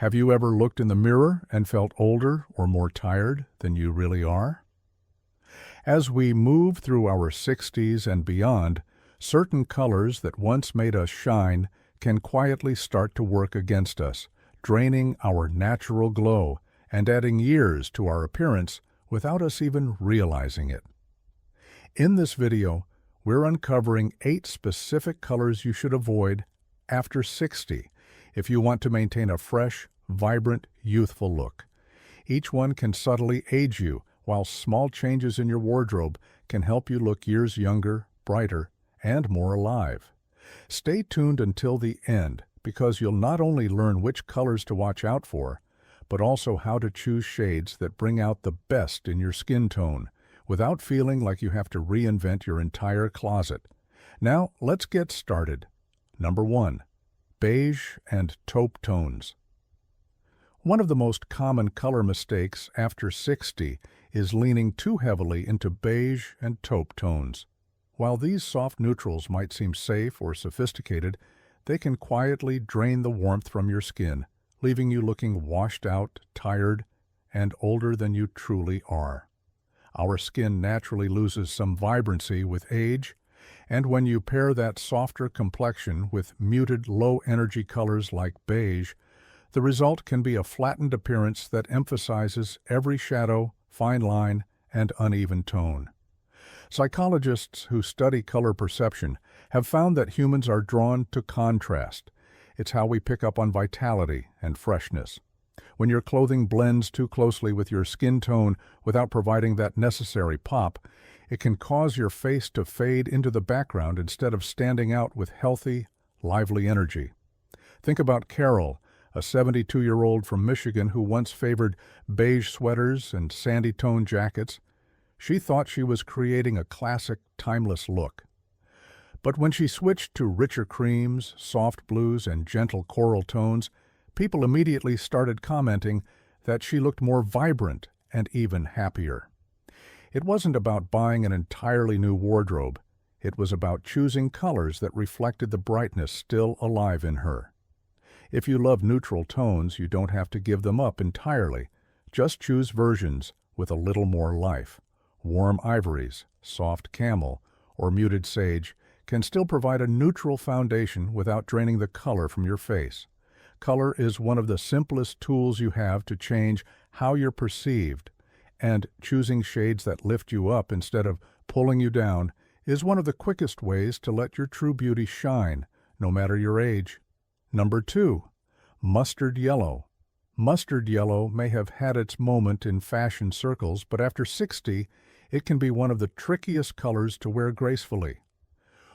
Have you ever looked in the mirror and felt older or more tired than you really are? As we move through our 60s and beyond, certain colors that once made us shine can quietly start to work against us, draining our natural glow and adding years to our appearance without us even realizing it. In this video, we're uncovering 8 specific colors you should avoid after 60 if you want to maintain a fresh, vibrant, youthful look. Each one can subtly age you, while small changes in your wardrobe can help you look years younger, brighter, and more alive. Stay tuned until the end, because you'll not only learn which colors to watch out for, but also how to choose shades that bring out the best in your skin tone, without feeling like you have to reinvent your entire closet. Now, let's get started. Number 1. Beige and taupe tones. One of the most common color mistakes after 60 is leaning too heavily into beige and taupe tones. While these soft neutrals might seem safe or sophisticated, they can quietly drain the warmth from your skin, leaving you looking washed out, tired, and older than you truly are. Our skin naturally loses some vibrancy with age, and when you pair that softer complexion with muted, low-energy colors like beige, the result can be a flattened appearance that emphasizes every shadow, fine line, and uneven tone. Psychologists who study color perception have found that humans are drawn to contrast. It's how we pick up on vitality and freshness. When your clothing blends too closely with your skin tone without providing that necessary pop, it can cause your face to fade into the background instead of standing out with healthy, lively energy. Think about Carol, a 72-year-old from Michigan who once favored beige sweaters and sandy-tone jackets. She thought she was creating a classic, timeless look. But when she switched to richer creams, soft blues, and gentle coral tones, people immediately started commenting that she looked more vibrant and even happier. It wasn't about buying an entirely new wardrobe. It was about choosing colors that reflected the brightness still alive in her. If you love neutral tones, you don't have to give them up entirely. Just choose versions with a little more life. Warm ivories, soft camel, or muted sage can still provide a neutral foundation without draining the color from your face. Color is one of the simplest tools you have to change how you're perceived, and choosing shades that lift you up instead of pulling you down is one of the quickest ways to let your true beauty shine, no matter your age. Number 2. Mustard yellow. Mustard yellow may have had its moment in fashion circles, but after 60, it can be one of the trickiest colors to wear gracefully.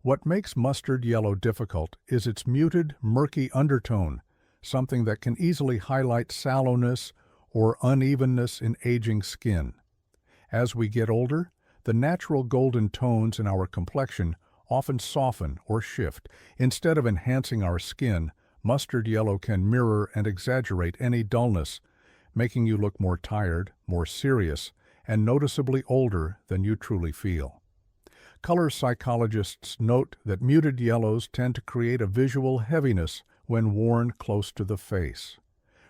What makes mustard yellow difficult is its muted, murky undertone, something that can easily highlight sallowness or unevenness in aging skin. As we get older, the natural golden tones in our complexion often soften or shift. Instead of enhancing our skin, mustard yellow can mirror and exaggerate any dullness, making you look more tired, more serious, and noticeably older than you truly feel. Color psychologists note that muted yellows tend to create a visual heaviness when worn close to the face.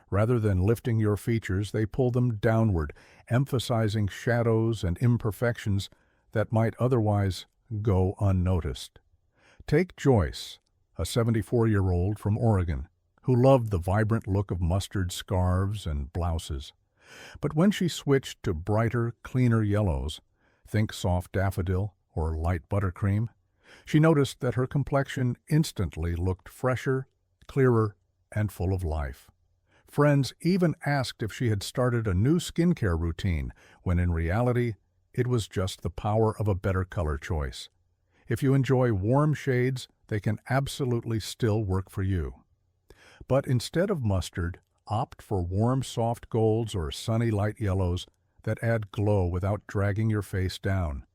Rather than lifting your features, they pull them downward, emphasizing shadows and imperfections that might otherwise go unnoticed. Take Joyce, a 74-year-old from Oregon, who loved the vibrant look of mustard scarves and blouses. But when she switched to brighter, cleaner yellows, think soft daffodil or light buttercream, she noticed that her complexion instantly looked fresher, clearer, and full of life. Friends even asked if she had started a new skincare routine, when in reality, it was just the power of a better color choice. If you enjoy warm shades, they can absolutely still work for you. But instead of mustard, opt for warm, soft golds or sunny light yellows that add glow without dragging your face down.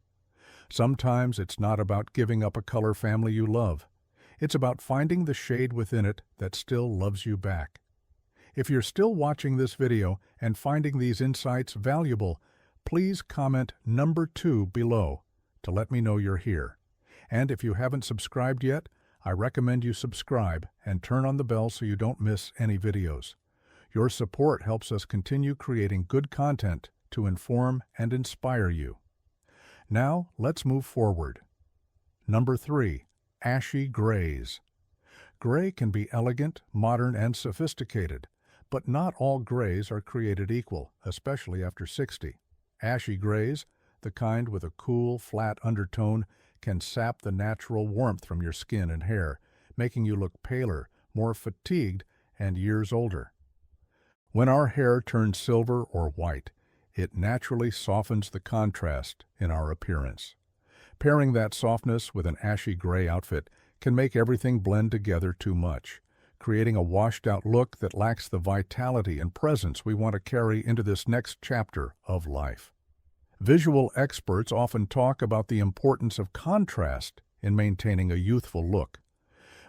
Sometimes it's not about giving up a color family you love. It's about finding the shade within it that still loves you back. If you're still watching this video and finding these insights valuable, please comment number 2 below to let me know you're here. And if you haven't subscribed yet, I recommend you subscribe and turn on the bell so you don't miss any videos. Your support helps us continue creating good content to inform and inspire you. Now, let's move forward. Number 3. Ashy grays. Gray can be elegant, modern, and sophisticated, but not all grays are created equal, especially after 60. Ashy grays, the kind with a cool, flat undertone, can sap the natural warmth from your skin and hair, making you look paler, more fatigued, and years older. When our hair turns silver or white, it naturally softens the contrast in our appearance. Pairing that softness with an ashy gray outfit can make everything blend together too much, creating a washed-out look that lacks the vitality and presence we want to carry into this next chapter of life. Visual experts often talk about the importance of contrast in maintaining a youthful look.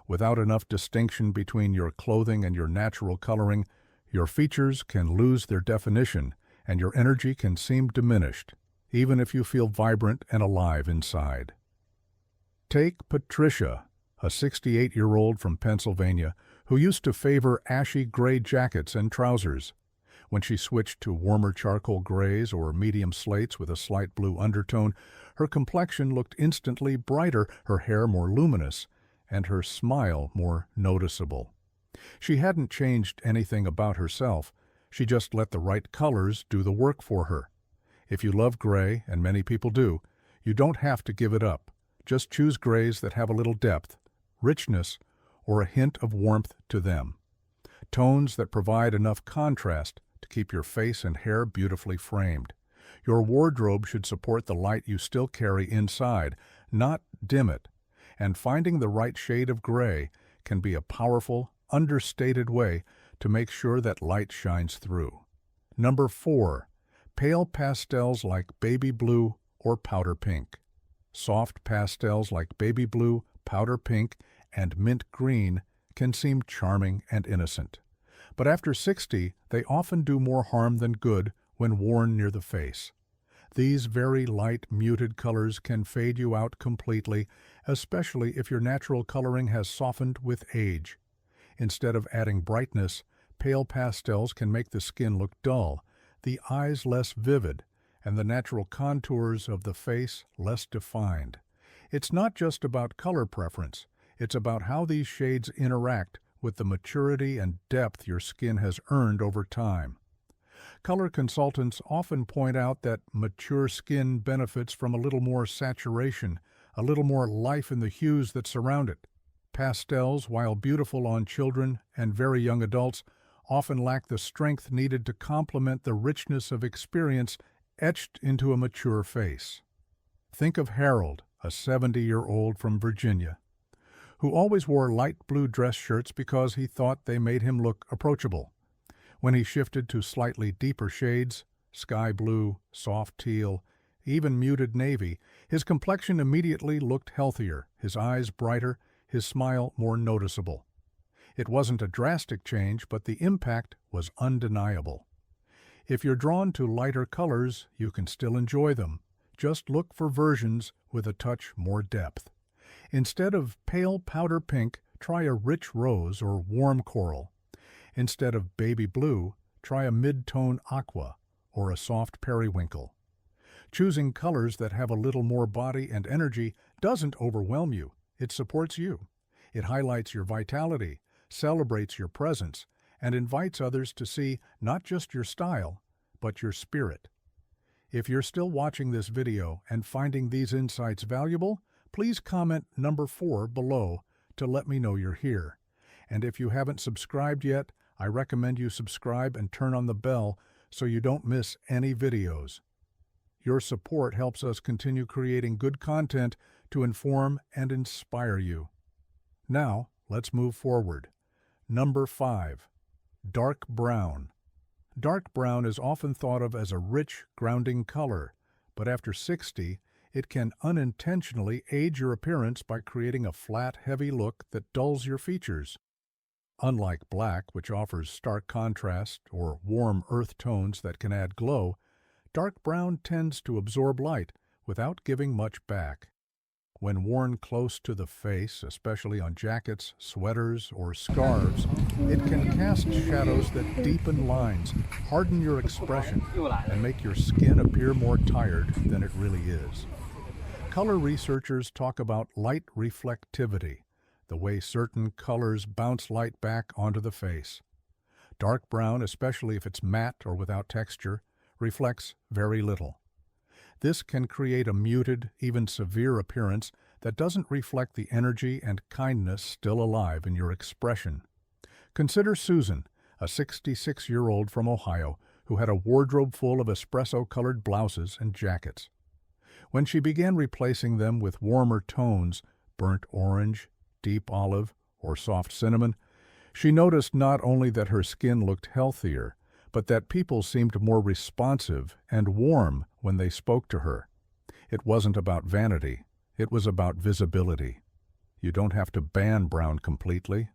Without enough distinction between your clothing and your natural coloring, your features can lose their definition and your energy can seem diminished, even if you feel vibrant and alive inside. Take Patricia, a 68-year-old from Pennsylvania who used to favor ashy gray jackets and trousers. When she switched to warmer charcoal grays or medium slates with a slight blue undertone, her complexion looked instantly brighter, her hair more luminous, and her smile more noticeable. She hadn't changed anything about herself, she just let the right colors do the work for her. If you love gray, and many people do, you don't have to give it up. Just choose grays that have a little depth, richness, or a hint of warmth to them. Tones that provide enough contrast to keep your face and hair beautifully framed. Your wardrobe should support the light you still carry inside, not dim it. And finding the right shade of gray can be a powerful, understated way to make sure that light shines through. Number 4. Pale pastels like baby blue or powder pink. Soft pastels like baby blue, powder pink, and mint green can seem charming and innocent. But after 60, they often do more harm than good when worn near the face. These very light, muted colors can fade you out completely, especially if your natural coloring has softened with age. Instead of adding brightness, pale pastels can make the skin look dull, the eyes less vivid, and the natural contours of the face less defined. It's not just about color preference, it's about how these shades interact with the maturity and depth your skin has earned over time. Color consultants often point out that mature skin benefits from a little more saturation, a little more life in the hues that surround it. Pastels, while beautiful on children and very young adults, often lack the strength needed to complement the richness of experience etched into a mature face. Think of Harold, a 70-year-old from Virginia, who always wore light blue dress shirts because he thought they made him look approachable. When he shifted to slightly deeper shades, sky blue, soft teal, even muted navy, his complexion immediately looked healthier, his eyes brighter, his smile more noticeable. It wasn't a drastic change, but the impact was undeniable. If you're drawn to lighter colors, you can still enjoy them. Just look for versions with a touch more depth. Instead of pale powder pink, try a rich rose or warm coral. Instead of baby blue, try a mid-tone aqua or a soft periwinkle. Choosing colors that have a little more body and energy doesn't overwhelm you. It supports you. It highlights your vitality, celebrates your presence, and invites others to see not just your style, but your spirit. If you're still watching this video and finding these insights valuable, please comment number 4 below to let me know you're here. And if you haven't subscribed yet, I recommend you subscribe and turn on the bell so you don't miss any videos. Your support helps us continue creating good content to inform and inspire you. Now, let's move forward. Number 5. Dark brown. Dark brown is often thought of as a rich, grounding color, but after 60, it can unintentionally age your appearance by creating a flat, heavy look that dulls your features. Unlike black, which offers stark contrast, or warm earth tones that can add glow, dark brown tends to absorb light without giving much back. When worn close to the face, especially on jackets, sweaters, or scarves, it can cast shadows that deepen lines, harden your expression, and make your skin appear more tired than it really is. Color researchers talk about light reflectivity, the way certain colors bounce light back onto the face. Dark brown, especially if it's matte or without texture, reflects very little. This can create a muted, even severe appearance that doesn't reflect the energy and kindness still alive in your expression. Consider Susan, a 66-year-old from Ohio who had a wardrobe full of espresso-colored blouses and jackets. When she began replacing them with warmer tones, burnt orange, deep olive, or soft cinnamon, she noticed not only that her skin looked healthier, but that people seemed more responsive and warm when they spoke to her. It wasn't about vanity, it was about visibility. You don't have to ban brown completely.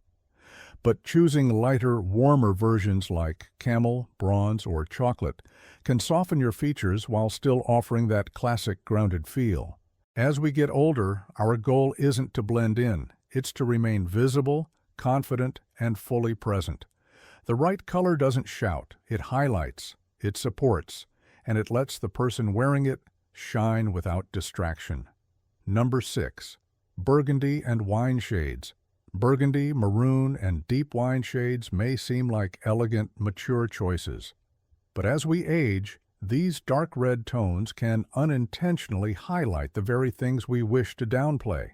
But choosing lighter, warmer versions like camel, bronze, or chocolate can soften your features while still offering that classic grounded feel. As we get older, our goal isn't to blend in, it's to remain visible, confident, and fully present. The right color doesn't shout, it highlights, it supports, and it lets the person wearing it shine without distraction. Number 6. Burgundy and wine shades. Burgundy, maroon, and deep wine shades may seem like elegant, mature choices. But as we age, these dark red tones can unintentionally highlight the very things we wish to downplay.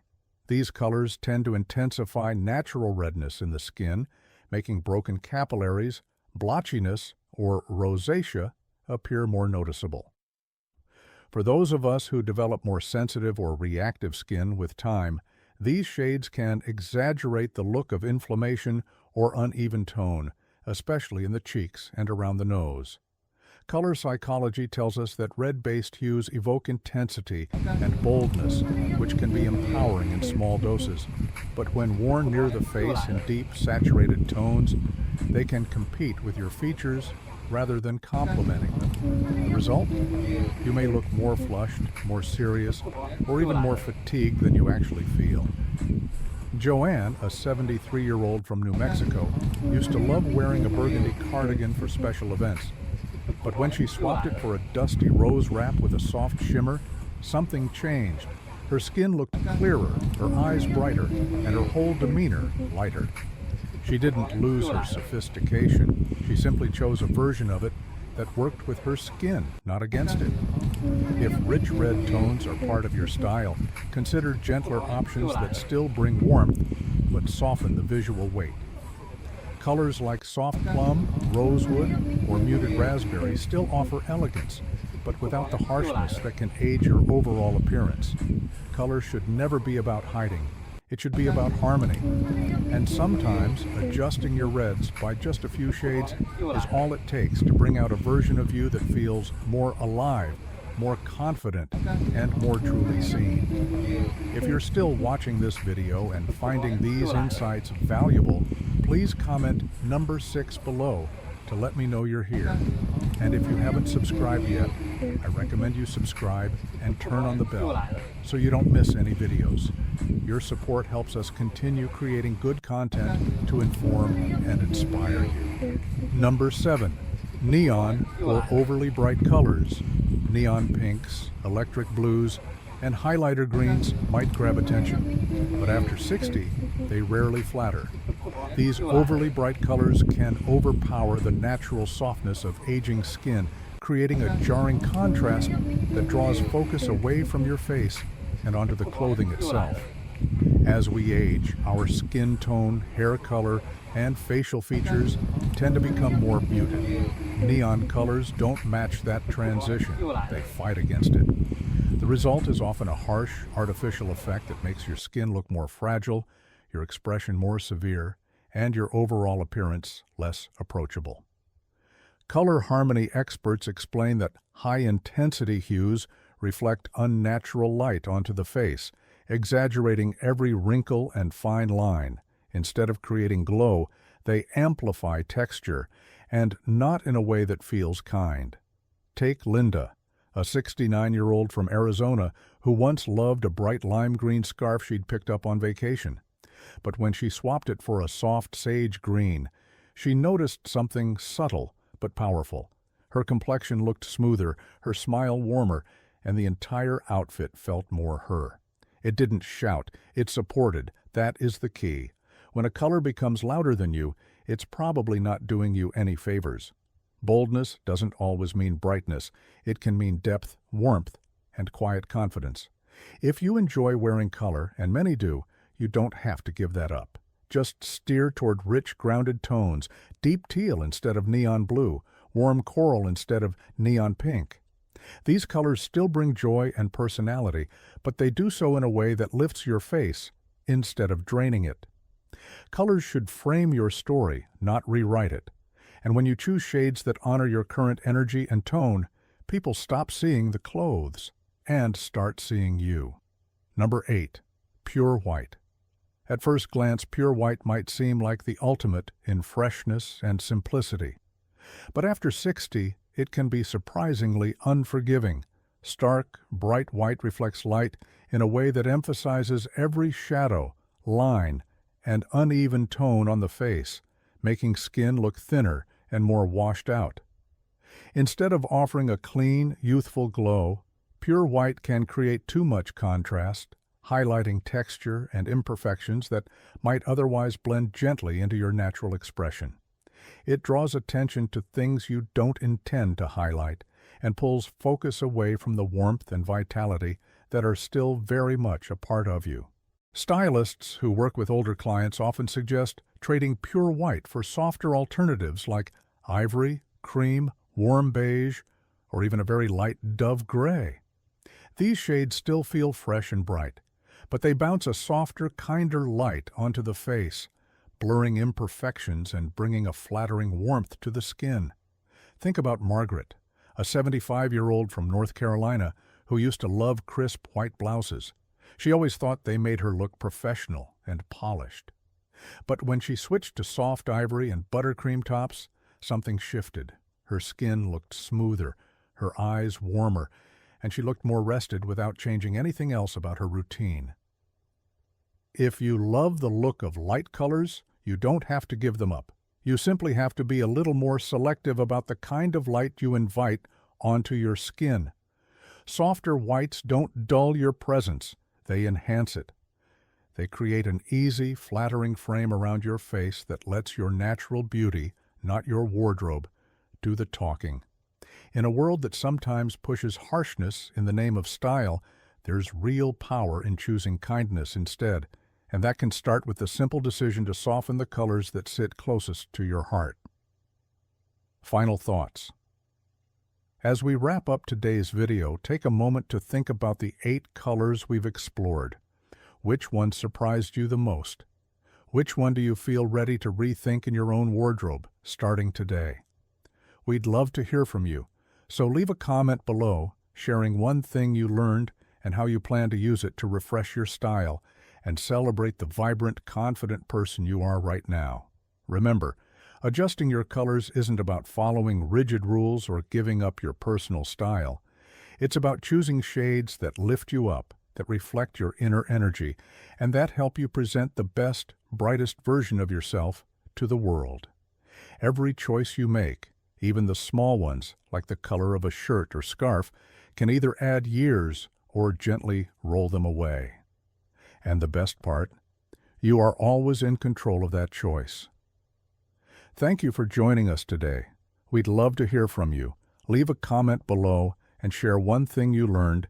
These colors tend to intensify natural redness in the skin, making broken capillaries, blotchiness, or rosacea appear more noticeable. For those of us who develop more sensitive or reactive skin with time, these shades can exaggerate the look of inflammation or uneven tone, especially in the cheeks and around the nose. Color psychology tells us that red-based hues evoke intensity and boldness, which can be empowering in small doses. But when worn near the face in deep, saturated tones, they can compete with your features rather than complementing them. The result? You may look more flushed, more serious, or even more fatigued than you actually feel. Joanne, a 73-year-old from New Mexico, used to love wearing a burgundy cardigan for special events. But when she swapped it for a dusty rose wrap with a soft shimmer, something changed. Her skin looked clearer, her eyes brighter, and her whole demeanor lighter. She didn't lose her sophistication. She simply chose a version of it that worked with her skin, not against it. If rich red tones are part of your style, consider gentler options that still bring warmth but soften the visual weight. Colors like soft plum, rosewood, or muted raspberry still offer elegance, but without the harshness that can age your overall appearance. Color should never be about hiding. It should be about harmony. And sometimes adjusting your reds by just a few shades is all it takes to bring out a version of you that feels more alive, more confident, and more truly seen. If you're still watching this video and finding these insights valuable, please comment number 6 below to let me know you're here. And if you haven't subscribed yet, I recommend you subscribe and turn on the bell so you don't miss any videos. Your support helps us continue creating good content to inform and inspire you. Number 7. Neon or overly bright colors. Neon pinks, electric blues, and highlighter greens might grab attention, but after 60, they rarely flatter. These overly bright colors can overpower the natural softness of aging skin, creating a jarring contrast that draws focus away from your face and onto the clothing itself. As we age, our skin tone, hair color, and facial features tend to become more muted. Neon colors don't match that transition. They fight against it. The result is often a harsh, artificial effect that makes your skin look more fragile, your expression more severe, and your overall appearance less approachable. Color harmony experts explain that high-intensity hues reflect unnatural light onto the face, exaggerating every wrinkle and fine line. Instead of creating glow, they amplify texture, and not in a way that feels kind. Take Linda, A 69-year-old from Arizona who once loved a bright lime green scarf she'd picked up on vacation. But when she swapped it for a soft sage green, she noticed something subtle but powerful. Her complexion looked smoother, her smile warmer, and the entire outfit felt more her. It didn't shout, it supported. That is the key. When a color becomes louder than you, it's probably not doing you any favors. Boldness doesn't always mean brightness. It can mean depth, warmth, and quiet confidence. If you enjoy wearing color, and many do, you don't have to give that up. Just steer toward rich, grounded tones, deep teal instead of neon blue, warm coral instead of neon pink. These colors still bring joy and personality, but they do so in a way that lifts your face instead of draining it. Colors should frame your story, not rewrite it. And when you choose shades that honor your current energy and tone, people stop seeing the clothes and start seeing you. Number 8. Pure white. At first glance, pure white might seem like the ultimate in freshness and simplicity. But after 60, it can be surprisingly unforgiving. Stark, bright white reflects light in a way that emphasizes every shadow, line, and uneven tone on the face, making skin look thinner and more washed out. Instead of offering a clean, youthful glow, pure white can create too much contrast, highlighting texture and imperfections that might otherwise blend gently into your natural expression. It draws attention to things you don't intend to highlight and pulls focus away from the warmth and vitality that are still very much a part of you. Stylists who work with older clients often suggest trading pure white for softer alternatives like ivory, cream, warm beige, or even a very light dove gray. These shades still feel fresh and bright, but they bounce a softer, kinder light onto the face, blurring imperfections and bringing a flattering warmth to the skin. Think about Margaret, a 75-year-old from North Carolina who used to love crisp white blouses. She always thought they made her look professional and polished. But when she switched to soft ivory and buttercream tops, something shifted. Her skin looked smoother, her eyes warmer, and she looked more rested without changing anything else about her routine. If you love the look of light colors, you don't have to give them up. You simply have to be a little more selective about the kind of light you invite onto your skin. Softer whites don't dull your presence, they enhance it. They create an easy, flattering frame around your face that lets your natural beauty, not your wardrobe, do the talking. In a world that sometimes pushes harshness in the name of style, there's real power in choosing kindness instead, and that can start with the simple decision to soften the colors that sit closest to your heart. Final thoughts. As we wrap up today's video, take a moment to think about the 8 colors we've explored. Which one surprised you the most? Which one do you feel ready to rethink in your own wardrobe, starting today? We'd love to hear from you, so leave a comment below, sharing one thing you learned and how you plan to use it to refresh your style and celebrate the vibrant, confident person you are right now. Remember, adjusting your colors isn't about following rigid rules or giving up your personal style. It's about choosing shades that lift you up, that reflect your inner energy, and that help you present the best, brightest version of yourself to the world. Every choice you make, even the small ones, like the color of a shirt or scarf, can either add years or gently roll them away. And the best part, you are always in control of that choice. Thank you for joining us today. We'd love to hear from you. Leave a comment below and share one thing you learned